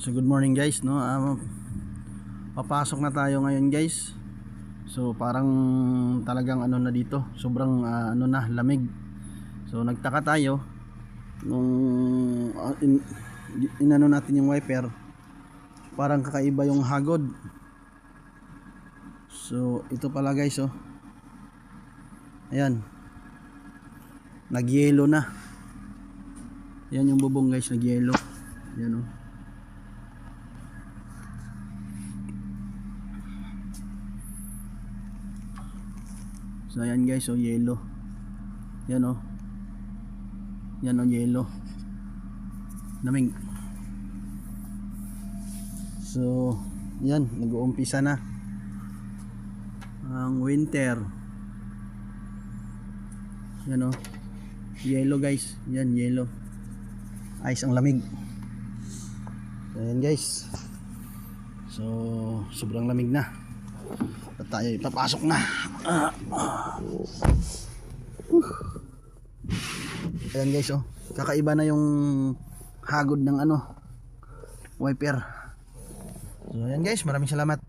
So good morning guys, no. Papasok na tayo ngayon guys. So parang talagang ano na dito, sobrang ano na, lamig. So nagtaka tayo nung inano natin yung wiper. Parang kakaiba yung hagod. So ito pala guys, oh. Ayan. Nagyelo na. Yan yung bubong guys, nagyelo. Yan, oh. So ayan guys, oh, yelo. Yan, oh. Yan, oh, yelo. Lamig. So yan, nag-uumpisa na ang winter. Yan, oh. Yelo guys. Yan, yelo. Ice ang lamig. So ayan guys. So sobrang lamig na. At tayo ipapasok na. Ayan guys, oh. Kakaiba na yung hagod ng ano, wiper. So ayan guys, maraming salamat.